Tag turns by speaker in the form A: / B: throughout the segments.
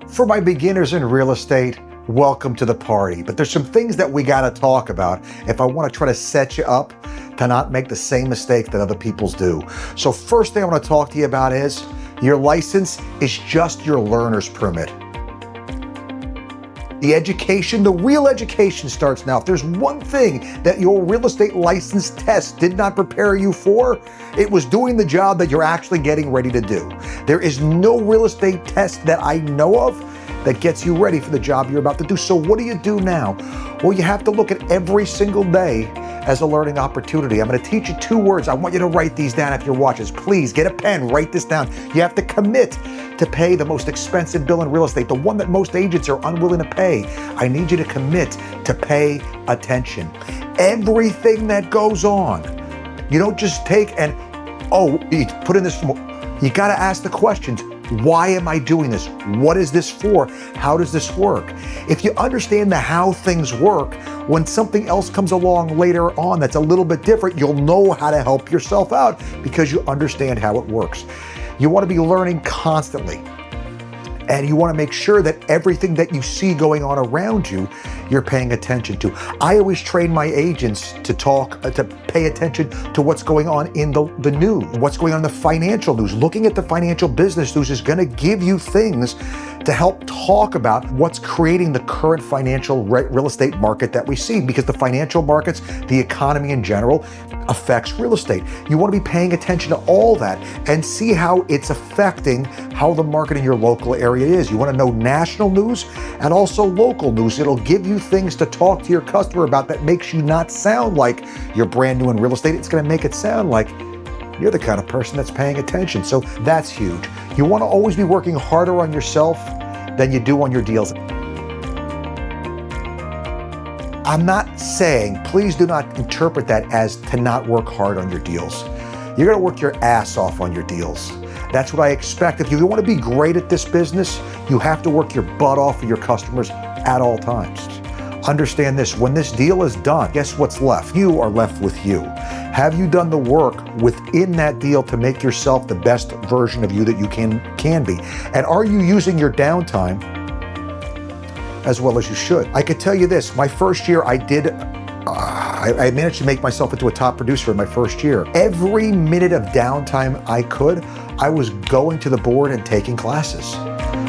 A: For my beginners in real estate, welcome to the party. But there's some things that we gotta talk about if I wanna try to set you up to not make the same mistake that other people's do. So first thing I wanna talk to you about is your license is just your learner's permit. The education, the real education starts now. If there's one thing that your real estate license test did not prepare you for, it was doing the job that you're actually getting ready to do. There is no real estate test that I know of that gets you ready for the job you're about to do. So what do you do now? Well, you have to look at every single day as a learning opportunity. I'm going to teach you two words. I want you to write these down if you're watching. Please get a pen, write this down. You have to commit to pay the most expensive bill in real estate, the one that most agents are unwilling to pay. I need you to commit to pay attention. Everything that goes on, you don't just take and, you put in this, you got to ask the questions. Why am I doing this? What is this for? How does this work? If you understand the how things work, when something else comes along later on that's a little bit different, you'll know how to help yourself out because you understand how it works. You want to be learning constantly. And you want to make sure that everything that you see going on around you, you're paying attention to. I always train my agents to pay attention to what's going on in the news, what's going on in the financial news. Looking at the financial business news is going to give you things to help talk about what's creating the current financial real estate market that we see, because the financial markets, the economy in general, affects real estate. You want to be paying attention to all that and see how it's affecting how the market in your local area is. You want to know national news and also local news. It'll give you things to talk to your customer about that makes you not sound like you're brand new in real estate. It's going to make it sound like you're the kind of person that's paying attention. So that's huge. You want to always be working harder on yourself than you do on your deals. I'm not saying, please do not interpret that as to not work hard on your deals. You're going to work your ass off on your deals. That's what I expect. If you want to be great at this business, you have to work your butt off for your customers at all times. Understand this, when this deal is done, guess what's left? You are left with you. Have you done the work within that deal to make yourself the best version of you that you can be? And are you using your downtime as well as you should? I could tell you this, my first year I managed to make myself into a top producer in my first year. Every minute of downtime I could, I was going to the board and taking classes.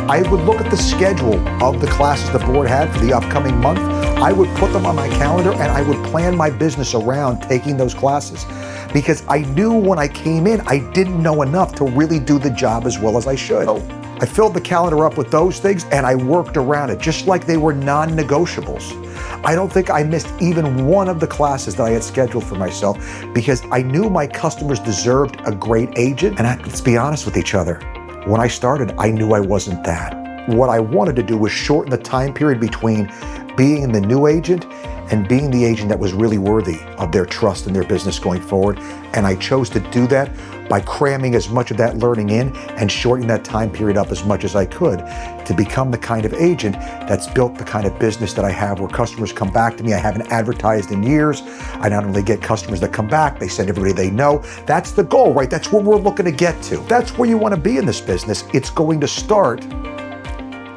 A: I would look at the schedule of the classes the board had for the upcoming month. I would put them on my calendar and I would plan my business around taking those classes, because I knew when I came in, I didn't know enough to really do the job as well as I should. So I filled the calendar up with those things and I worked around it just like they were non-negotiables. I don't think I missed even one of the classes that I had scheduled for myself because I knew my customers deserved a great agent. And let's be honest with each other. When I started, I knew I wasn't that. What I wanted to do was shorten the time period between being the new agent and being the agent that was really worthy of their trust in their business going forward. And I chose to do that by cramming as much of that learning in and shortening that time period up as much as I could to become the kind of agent that's built the kind of business that I have, where customers come back to me. I haven't advertised in years. I not only get customers that come back, they send everybody they know. That's the goal, right? That's where we're looking to get to. That's where you want to be in this business. It's going to start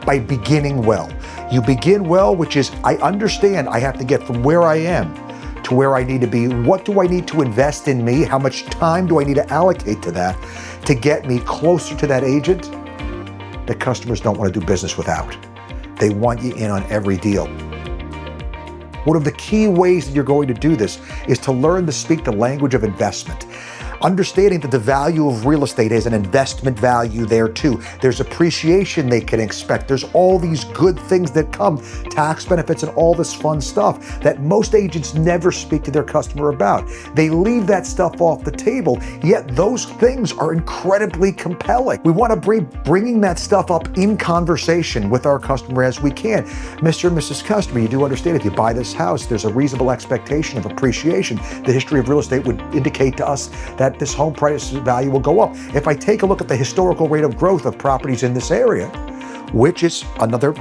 A: by beginning well. You begin well, which is, I understand I have to get from where I am to where I need to be. What do I need to invest in me? How much time do I need to allocate to that to get me closer to that agent that customers don't want to do business without? They want you in on every deal. One of the key ways that you're going to do this is to learn to speak the language of investment. Understanding that the value of real estate is an investment value there too. There's appreciation they can expect. There's all these good things that come, tax benefits and all this fun stuff that most agents never speak to their customer about. They leave that stuff off the table, yet those things are incredibly compelling. We want to be bringing that stuff up in conversation with our customer as we can. Mr. and Mrs. Customer, you do understand if you buy this house, there's a reasonable expectation of appreciation. The history of real estate would indicate to us that this home price value will go up. If I take a look at the historical rate of growth of properties in this area, which is another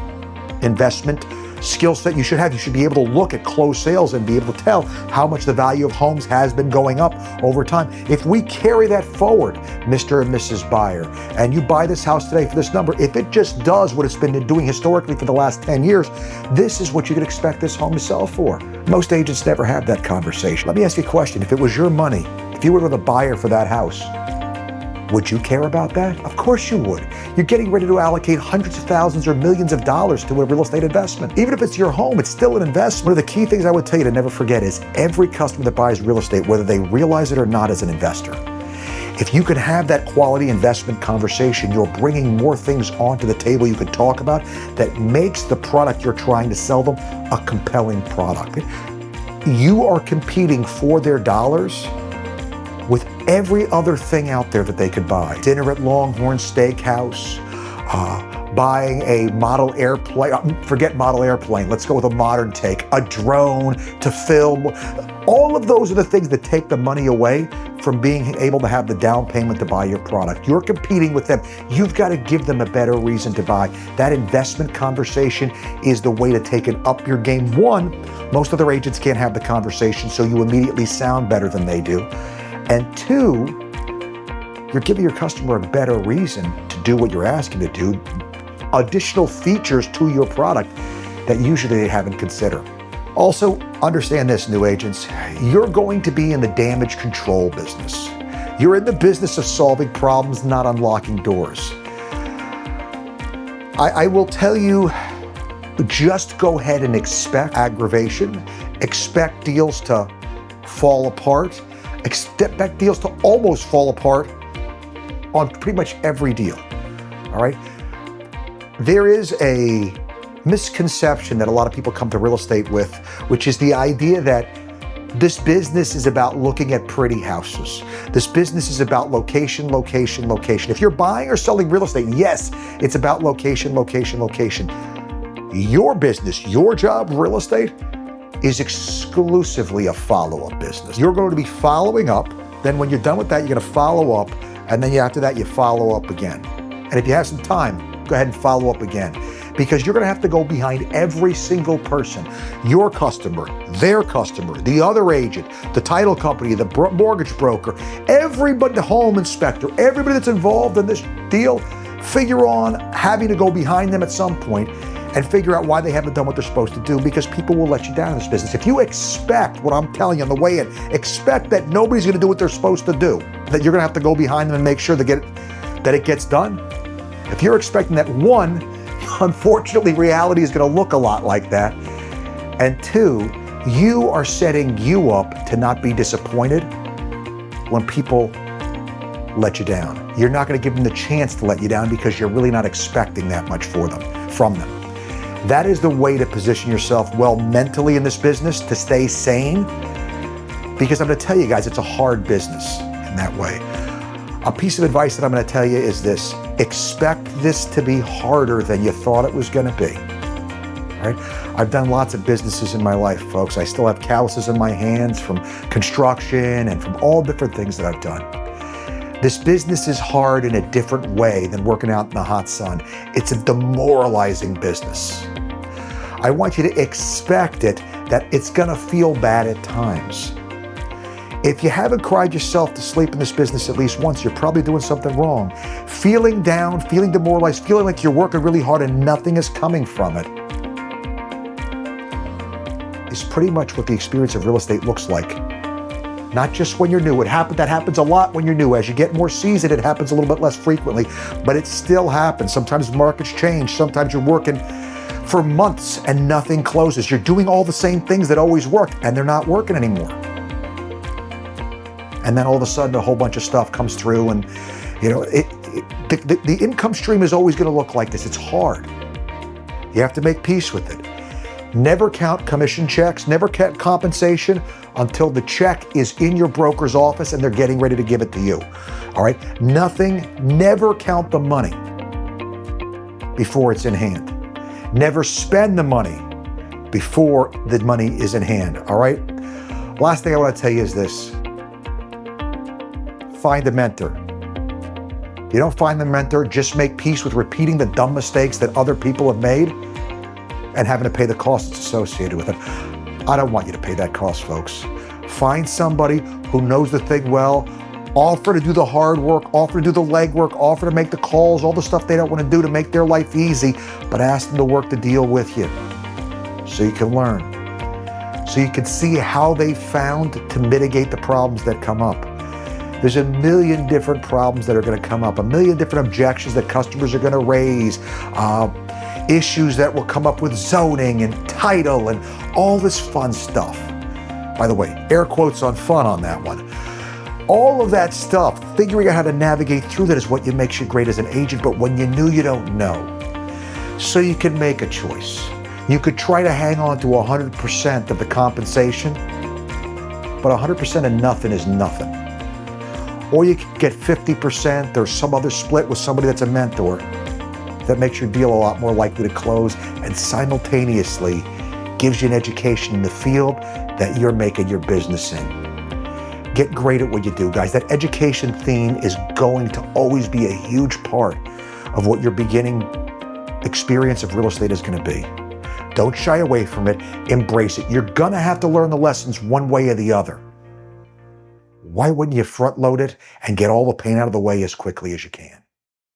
A: investment skill set you should have. You should be able to look at closed sales and be able to tell how much the value of homes has been going up over time. If we carry that forward, Mr. and Mrs. Buyer, and you buy this house today for this number, if it just does what it's been doing historically for the last 10 years, this is what you can expect this home to sell for. Most agents never have that conversation. Let me ask you a question. If it was your money, if you were the buyer for that house, would you care about that? Of course you would. You're getting ready to allocate hundreds of thousands or millions of dollars to a real estate investment. Even if it's your home, it's still an investment. One of the key things I would tell you to never forget is every customer that buys real estate, whether they realize it or not, is an investor. If you can have that quality investment conversation, you're bringing more things onto the table you can talk about that makes the product you're trying to sell them a compelling product. You are competing for their dollars with every other thing out there that they could buy. Dinner at Longhorn Steakhouse, buying a model airplane, forget model airplane, let's go with a modern take, a drone to film. All of those are the things that take the money away from being able to have the down payment to buy your product. You're competing with them. You've got to give them a better reason to buy. That investment conversation is the way to take it up your game. One, most other agents can't have the conversation, so you immediately sound better than they do. And two, you're giving your customer a better reason to do what you're asking to do, additional features to your product that usually they haven't considered. Also, understand this, new agents, you're going to be in the damage control business. You're in the business of solving problems, not unlocking doors. I will tell you, just go ahead and expect aggravation, expect deals to fall apart, expect deals to almost fall apart on pretty much every deal, all right? There is a misconception that a lot of people come to real estate with, which is the idea that this business is about looking at pretty houses. This business is about location, location, location. If you're buying or selling real estate, yes, it's about location, location, location. Your business, your job, real estate, is exclusively a follow-up business. You're going to be following up, then when you're done with that, you're going to follow up, and then after that, you follow up again. And if you have some time, go ahead and follow up again, because you're going to have to go behind every single person, your customer, their customer, the other agent, the title company, the mortgage broker, everybody, the home inspector, everybody that's involved in this deal, figure on having to go behind them at some point and figure out why they haven't done what they're supposed to do, because people will let you down in this business. If you expect what I'm telling you on the way in, expect that nobody's going to do what they're supposed to do, that you're going to have to go behind them and make sure that it gets done. If you're expecting that, one, unfortunately, reality is going to look a lot like that. And two, you are setting you up to not be disappointed when people let you down. You're not going to give them the chance to let you down because you're really not expecting that much from them. That is the way to position yourself well mentally in this business, to stay sane, because I'm going to tell you guys, it's a hard business in that way. A piece of advice that I'm going to tell you is this: expect this to be harder than you thought it was going to be. All right? I've done lots of businesses in my life, folks. I still have calluses in my hands from construction and from all different things that I've done. This business is hard in a different way than working out in the hot sun. It's a demoralizing business. I want you to expect it, that it's gonna feel bad at times. If you haven't cried yourself to sleep in this business at least once, you're probably doing something wrong. Feeling down, feeling demoralized, feeling like you're working really hard and nothing is coming from it is pretty much what the experience of real estate looks like. Not just when you're new. That happens a lot when you're new. As you get more seasoned, it happens a little bit less frequently, but it still happens. Sometimes markets change. Sometimes you're working for months and nothing closes. You're doing all the same things that always worked and they're not working anymore. And then all of a sudden a whole bunch of stuff comes through, and the income stream is always going to look like this. It's hard. You have to make peace with it. Never count commission checks, never count compensation until the check is in your broker's office and they're getting ready to give it to you. All right? Never count the money before it's in hand. Never spend the money before the money is in hand. All right? Last thing I want to tell you is this: find a mentor. You don't find the mentor, just make peace with repeating the dumb mistakes that other people have made. and having to pay the costs that's associated with it. I don't want you to pay that cost, folks. Find somebody who knows the thing well, offer to do the hard work, offer to do the legwork, offer to make the calls, all the stuff they don't want to do to make their life easy, but ask them to work the deal with you so you can learn, so you can see how they found to mitigate the problems that come up. There's a million different problems that are going to come up, a million different objections that customers are going to raise, issues that will come up with zoning and title and all this fun stuff. By the way, air quotes on fun on that one. All of that stuff, figuring out how to navigate through that is what makes you great as an agent, but when you knew, you don't know. So you can make a choice. You could try to hang on to 100% of the compensation, but 100% of nothing is nothing. Or you could get 50% or some other split with somebody that's a mentor that makes your deal a lot more likely to close and simultaneously gives you an education in the field that you're making your business in. Get great at what you do, guys. That education theme is going to always be a huge part of what your beginning experience of real estate is going to be. Don't shy away from it. Embrace it. You're going to have to learn the lessons one way or the other. Why wouldn't you front load it and get all the pain out of the way as quickly as you can?